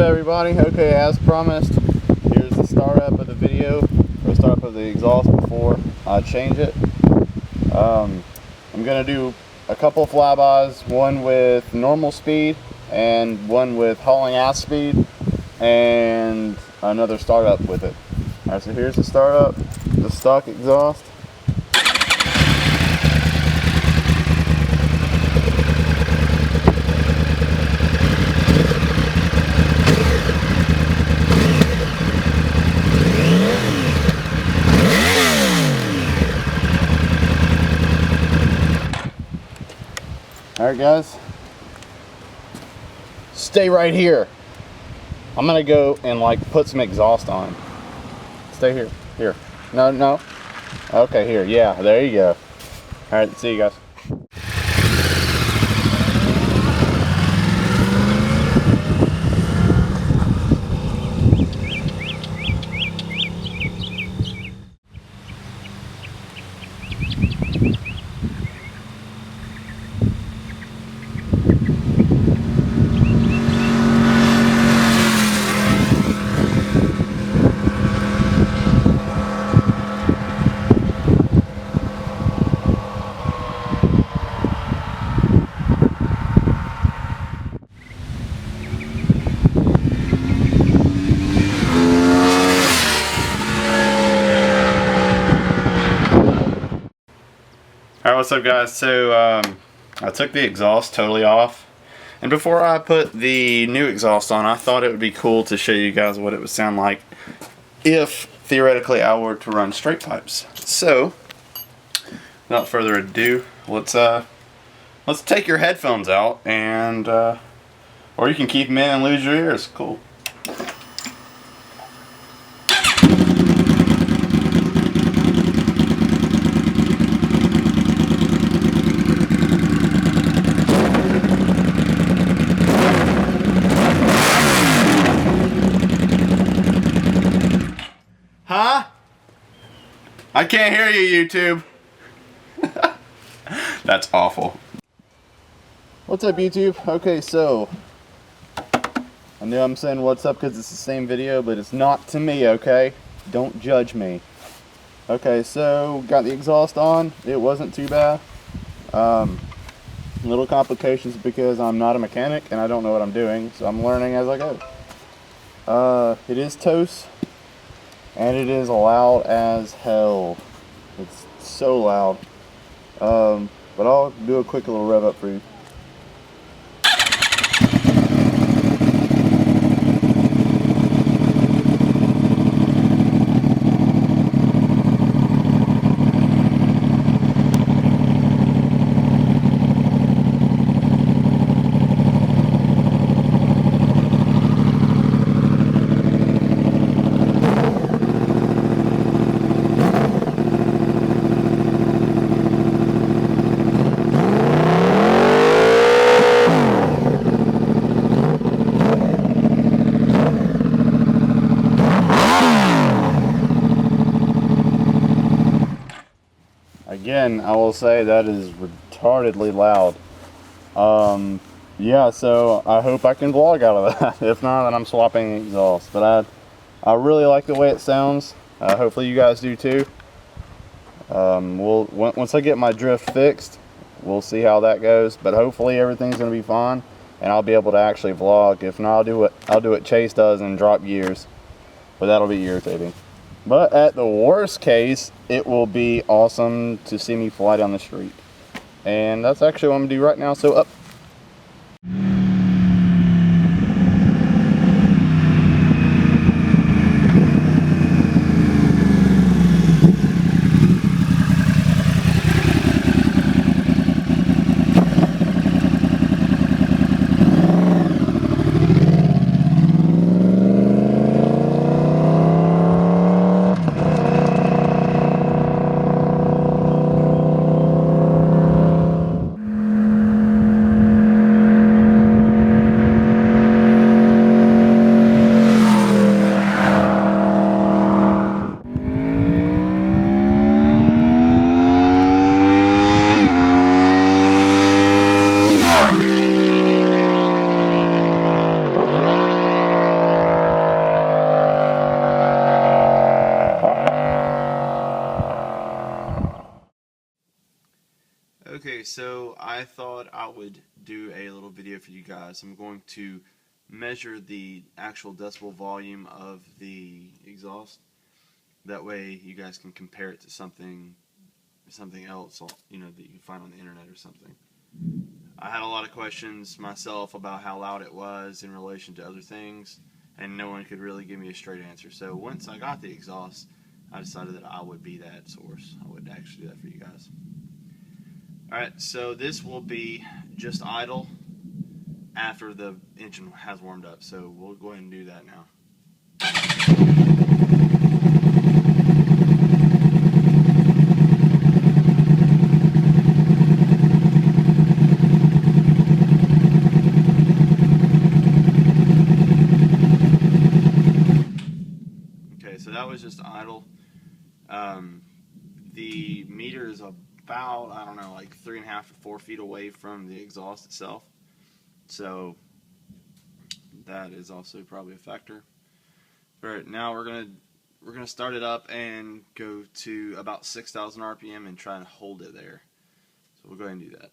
everybody? Okay, as promised, here's the startup of the video, or startup of the exhaust before I change it. I'm going to do a couple of flybys, one with normal speed and one with hauling ass speed, and another startup with it. Alright, so here's the startup, the stock exhaust. Alright guys, stay right here. I'm gonna go and like put some exhaust on. Stay here. Here. No. Okay, here. Yeah, there you go. Alright, see you guys. Alright, what's up guys? So I took the exhaust totally off, and before I put the new exhaust on, I thought it would be cool to show you guys what it would sound like if theoretically I were to run straight pipes. So without further ado, let's take your headphones out, and or you can keep them in and lose your ears. Cool. Huh? I can't hear you, YouTube. That's awful. What's up, YouTube? Okay, so I know I'm saying what's up because it's the same video, but it's not to me, okay? Don't judge me. Okay, so got the exhaust on. It wasn't too bad. Little complications because I'm not a mechanic and I don't know what I'm doing, so I'm learning as I go. It is Toce. And it is loud as hell. It's so loud. But I'll do a quick little rev up for you. Again, I will say that is retardedly loud. Yeah, so I hope I can vlog out of that. If not, then I'm swapping the exhaust. But I really like the way it sounds. Hopefully you guys do too. Once I get my drift fixed, we'll see how that goes. But hopefully everything's gonna be fine, and I'll be able to actually vlog. If not, I'll do what Chase does and drop gears. But that'll be irritating. But at the worst case, it will be awesome to see me fly down the street. And that's actually what I'm going to do right now, so up. Okay, so I thought I would do a little video for you guys. I'm going to measure the actual decibel volume of the exhaust. That way you guys can compare it to something else, you know, that you can find on the internet or something. I had a lot of questions myself about how loud it was in relation to other things, and no one could really give me a straight answer. So once I got the exhaust, I decided that I would be that source. I would actually do that for you guys. Alright, so this will be just idle after the engine has warmed up, so we'll go ahead and do that now. Okay, so that was just idle. The meter is about, I don't know, like 3.5 to 4 feet away from the exhaust itself. So that is also probably a factor. Alright, now we're gonna start it up and go to about 6,000 RPM and try and hold it there. So we'll go ahead and do that.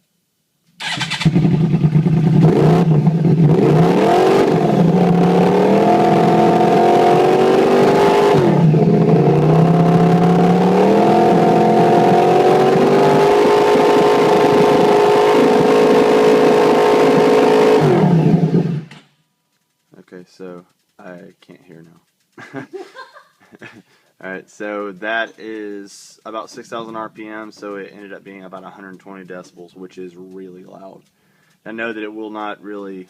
Okay, so I can't hear now. Alright, so that is about 6,000 RPM, so it ended up being about 120 decibels, which is really loud. I know that it will not really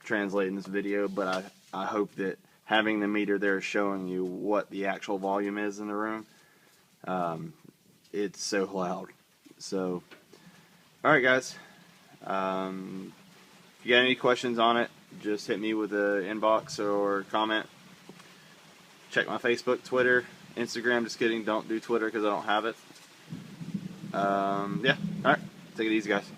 translate in this video, but I hope that having the meter there showing you what the actual volume is in the room, it's so loud. So, alright guys, if you got any questions on it, just hit me with an inbox or comment. Check my Facebook, Twitter, Instagram. Just kidding, don't do Twitter because I don't have it. Yeah, alright, take it easy guys.